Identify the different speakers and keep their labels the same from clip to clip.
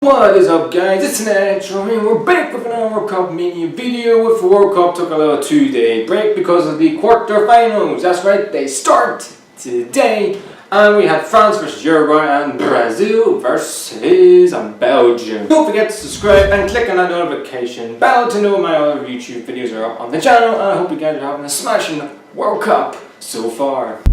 Speaker 1: What is up, guys? It's Natural and we're back with another World Cup Mania video. With the World Cup took a little 2-day break because of the quarterfinals. That's right, they start today. And we had France versus Uruguay and Brazil versus Belgium. Don't forget to subscribe and click on that notification bell to know when my other YouTube videos are up on the channel. And I hope you guys are having a smashing World Cup so far.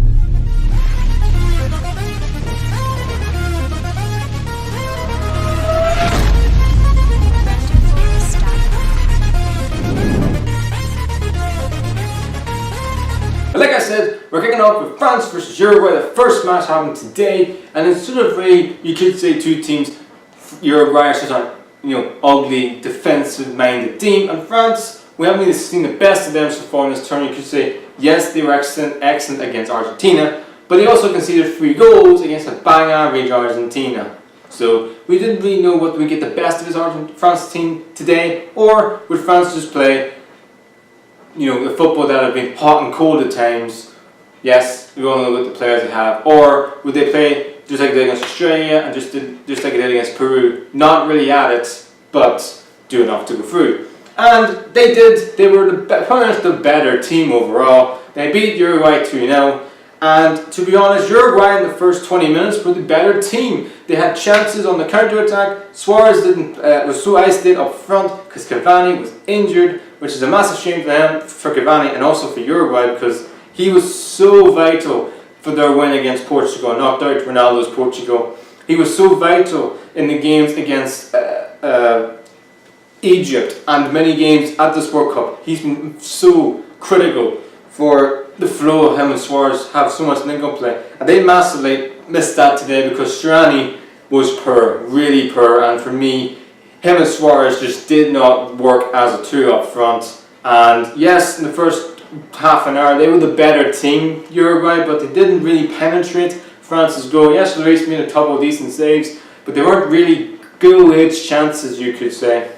Speaker 1: Like I said, we're kicking off with France versus Uruguay. The first match happened today, and it's sort of you could say two teams. Uruguay are such a ugly, defensive-minded team, and France, we haven't really seen the best of them so far in this tournament. You could say yes, they were excellent against Argentina, but they also conceded 3 goals against a bang-average Argentina. So we didn't really know whether we get the best of this France team today, or would France just play the football that have been hot and cold at times. Yes, we all know what the players they have. Or would they play just like they did against Australia and just like they did against Peru, not really at it, but do enough to go through. And they did. They were the better team overall. They beat Uruguay 2-0. And to be honest, Uruguay in the first 20 minutes were the better team. They had chances on the counter-attack. Suarez was so isolated up front because Cavani was injured, which is a massive shame for Cavani and also for Uruguay because he was so vital for their win against Portugal, knocked out Ronaldo's Portugal. He was so vital in the games against Egypt and many games at this World Cup. He's been so critical for the flow of him and Suarez have so much link-up play. And they massively missed that today because Sturani was poor, really poor, and for me, him and Suarez just did not work as a two up front. And yes, in the first half an hour, they were the better team, Uruguay, but they didn't really penetrate France's goal. Yes, Lloris made a couple of decent saves, but they weren't really goal-edge chances, you could say.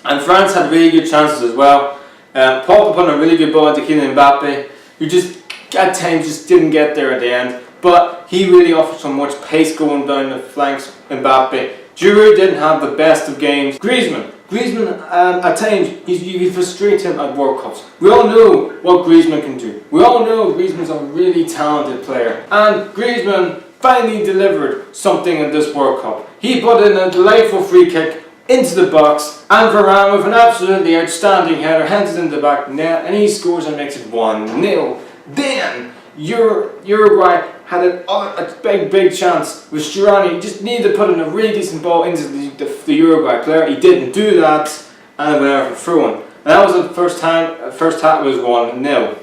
Speaker 1: And France had really good chances as well. Pogba put a really good ball into Kylian Mbappe, who just at times just didn't get there at the end. But he really offered so much pace going down the flanks, Mbappe. Giroud didn't have the best of games. Griezmann at times, you frustrate him at World Cups. We all know what Griezmann can do. We all know Griezmann's a really talented player. And Griezmann finally delivered something in this World Cup. He put in a delightful free kick into the box, and Varane with an absolutely outstanding header heads into the back net, and he scores and makes it 1-0. Then Uruguay had a big chance with Sturani. He just needed to put in a really decent ball into the Uruguay player. He didn't do that, and it went out for throw-in. And that was the first time. First half was 1-0.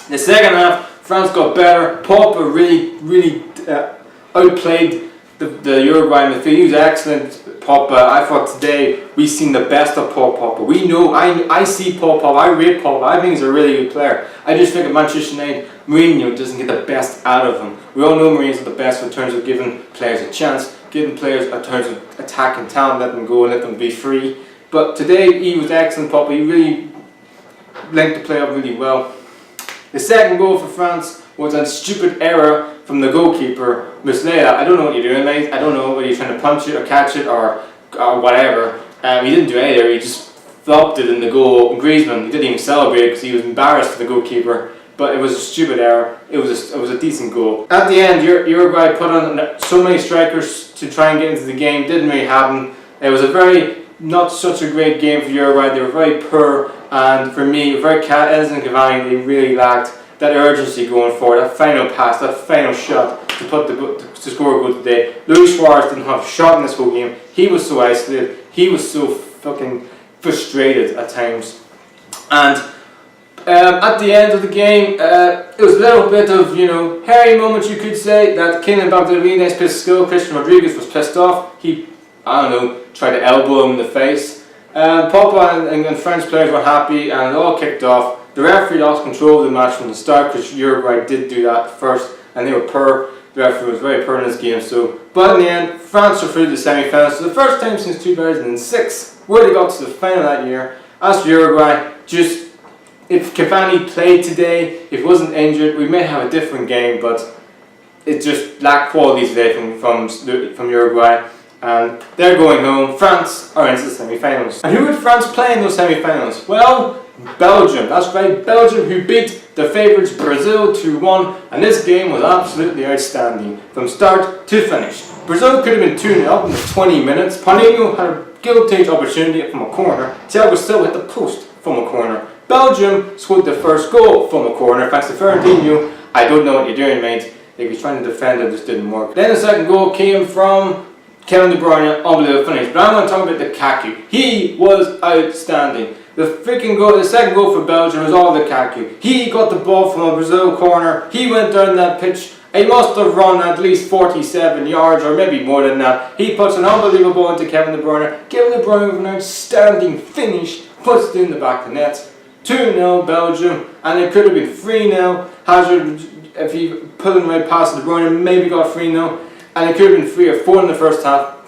Speaker 1: The second half, France got better. Pogba really outplayed the Uruguay midfield. He was excellent. Pogba, I thought today we've seen the best of Paul Pogba. We know, I see Paul Pogba, I rate Pogba, I think he's a really good player. I just think at Manchester United, Mourinho doesn't get the best out of him. We all know Mourinho's the best in terms of giving players a chance, giving players in terms of attacking talent, let them go and let them be free. But today he was excellent, Pogba. He really linked the play up really well. The second goal for France was a stupid error from the goalkeeper, Muslera. I don't know what you're doing, mate. I don't know whether you're trying to punch it or catch it or whatever. He didn't do either. He just flopped it in the goal. And Griezmann, he didn't even celebrate because he was embarrassed for the goalkeeper. But it was a stupid error. It was a decent goal. At the end, Uruguay put on so many strikers to try and get into the game. Didn't really happen. It was not such a great game for Uruguay. They were very poor, and for me, Edison and Cavani, they really lacked that urgency going forward, that final pass, that final shot to score a goal today. Luis Suarez didn't have a shot in this whole game. He was so isolated. He was so fucking frustrated at times. And at the end of the game, it was a little bit of, hairy moment, you could say, that Kylian Mbappe did a really nice piece of skill. Christian Rodriguez was pissed off. He, tried to elbow him in the face. Pogba and French players were happy, and it all kicked off. The referee lost control of the match from the start because Uruguay did do that first, and they were poor. The referee was very poor in this game. But in the end, France were through the semi-finals. So the first time since 2006 where they got to the final that year. As for Uruguay, if Cavani played today, if he wasn't injured, we may have a different game. But it just lacked quality today from Uruguay. and they're going home. France are into the semi-finals. And who would France play in those semi-finals? Well, Belgium. That's right, Belgium, who beat the favourites Brazil 2-1, and this game was absolutely outstanding from start to finish. Brazil could have been 2-0 up in the 20 minutes. Paulinho had a guilty opportunity from a corner. Thiago Silva hit the post from a corner. Belgium scored the first goal from a corner thanks to Fernandinho. I don't know what you're doing, mate. He was trying to defend it, just didn't work. Then the second goal came from Kevin De Bruyne, unbelievable finish. But I'm going to talk about Lukaku. He was outstanding. The second goal for Belgium was all Lukaku. He got the ball from a Brazil corner. He went down that pitch. He must have run at least 47 yards or maybe more than that. He puts an unbelievable ball into Kevin De Bruyne. Kevin De Bruyne with an outstanding finish puts it in the back of the net. 2-0 Belgium, and it could have been 3-0. Hazard, if he put him right past De Bruyne, maybe got 3-0, and it could have been 3 or 4 in the first half.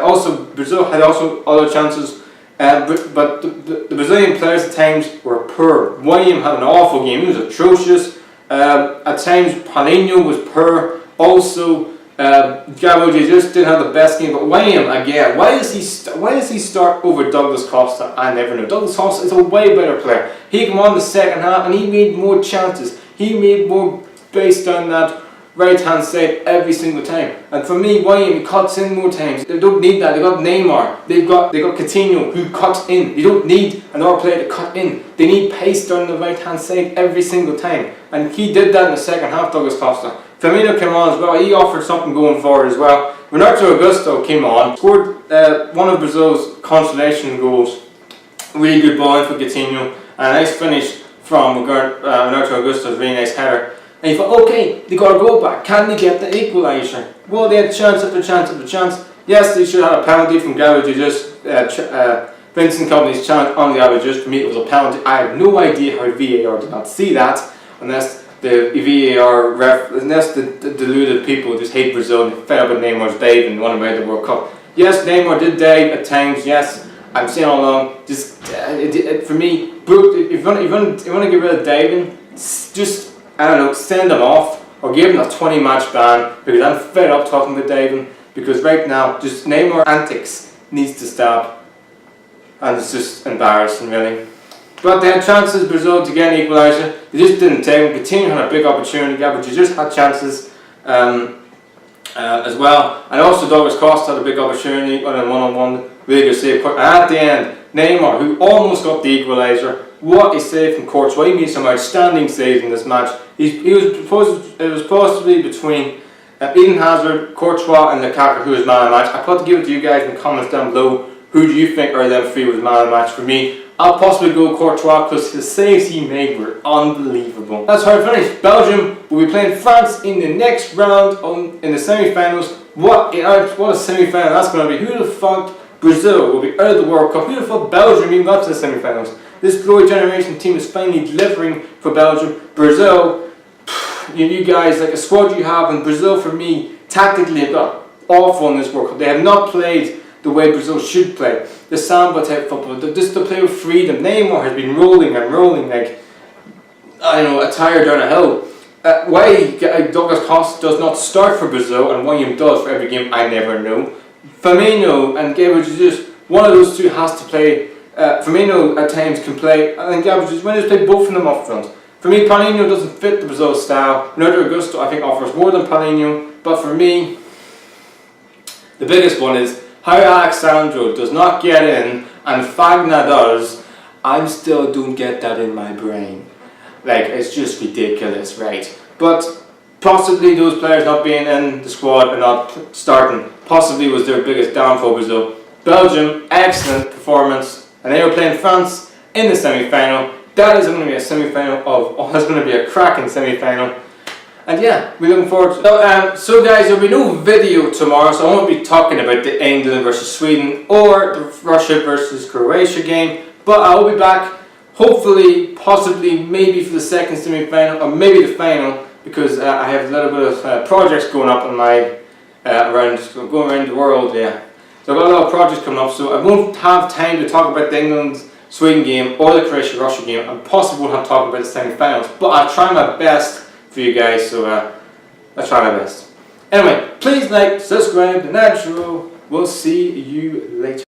Speaker 1: Also, Brazil had also other chances, but the Brazilian players at times were poor. William had an awful game; he was atrocious. At times, Paulinho was poor. Also, Gabriel Jesus didn't have the best game, but William again. Why does he start over Douglas Costa? I never know. Douglas Costa is a way better player. He came on the second half and he made more chances. He made more based on that right hand side every single time. And for me, William cuts in more times. They don't need that. They got Neymar. They got Coutinho who cuts in. You don't need another player to cut in. They need pace down the right hand side every single time. And he did that in the second half, Douglas Costa. Firmino came on as well. He offered something going forward as well. Renato Augusto came on, scored one of Brazil's consolation goals. Really good ball in for Coutinho. And a nice finish from Renato Augusto's really nice header. And you thought, okay, they got a goal back. Can they get the equaliser? Well, they had chance after chance after chance. Yes, they should have had a penalty from Gabriel Jesus. Vincent Kompany's chance on the Gabriel Jesus. For me, it was a penalty. I have no idea how VAR did not see that, unless the VAR unless the deluded people just hate Brazil and fed up with Neymar's dive and want to win the World Cup. Yes, Neymar did dive at times. Yes, I'm saying all along. Just for me, if you want to get rid of diving, just I don't know, send him off or give him a 20-match ban, because I'm fed up talking about diving. Because right now, just Neymar antics needs to stop, and it's just embarrassing, really. But they had chances, Brazil, to get an equaliser. They just didn't take them. Coutinho had a big opportunity, but they just had chances as well. And also Douglas Costa had a big opportunity on a one-on-one. Really good save. And at the end, Neymar, who almost got the equaliser, what a save from Courtois. He made some outstanding saves in this match. It was possibly between Eden Hazard, Courtois and Lukaku who was man of the match. I put to give it to you guys in the comments down below. Who do you think are them three was man of the match? For me, I'll possibly go Courtois because the saves he made were unbelievable. That's how it finished. Belgium will be playing France in the next round in the semi-finals. What a semi-final that's going to be. Who would have thought Brazil will be out of the World Cup? Who would have thought Belgium even got to the semi-finals? This Glory Generation team is finally delivering for Belgium. Brazil, you guys, like a squad you have, and Brazil for me, tactically have got awful in this World Cup. They have not played the way Brazil should play. The samba type football, just to play with freedom. Neymar has been rolling and rolling like, I don't know, a tire down a hill. Why Douglas Costa does not start for Brazil and William does for every game, I never know. Firmino and Gabriel Jesus, one of those two has to play. Firmino at times can play, and Gabriel Jesus, when they play both of them up front. For me, Paulinho doesn't fit the Brazil style. Renato Augusto, I think, offers more than Paulinho. But for me, the biggest one is how Alexandro does not get in and Fagna does. I still don't get that in my brain. Like, it's just ridiculous, right? But possibly those players not being in the squad and not starting possibly was their biggest downfall. Brazil. Belgium, excellent performance, and they were playing France in the semi-final. That is going to be a semi-final that's going to be a cracking semi-final. And yeah, we're looking forward to it. So guys, there'll be no video tomorrow, so I won't be talking about the England versus Sweden or the Russia versus Croatia game, but I will be back, hopefully, possibly, maybe for the second semi-final, or maybe the final, because I have a little bit of projects going up on my, going around the world, yeah. So I've got a lot of projects coming up, so I won't have time to talk about the England-Sweden game or the Croatia-Russia game, and possibly won't have to talk about the semi-finals, but I'll try my best for you guys, so I'll try my best. Anyway, please like, subscribe, the natural We'll see you later.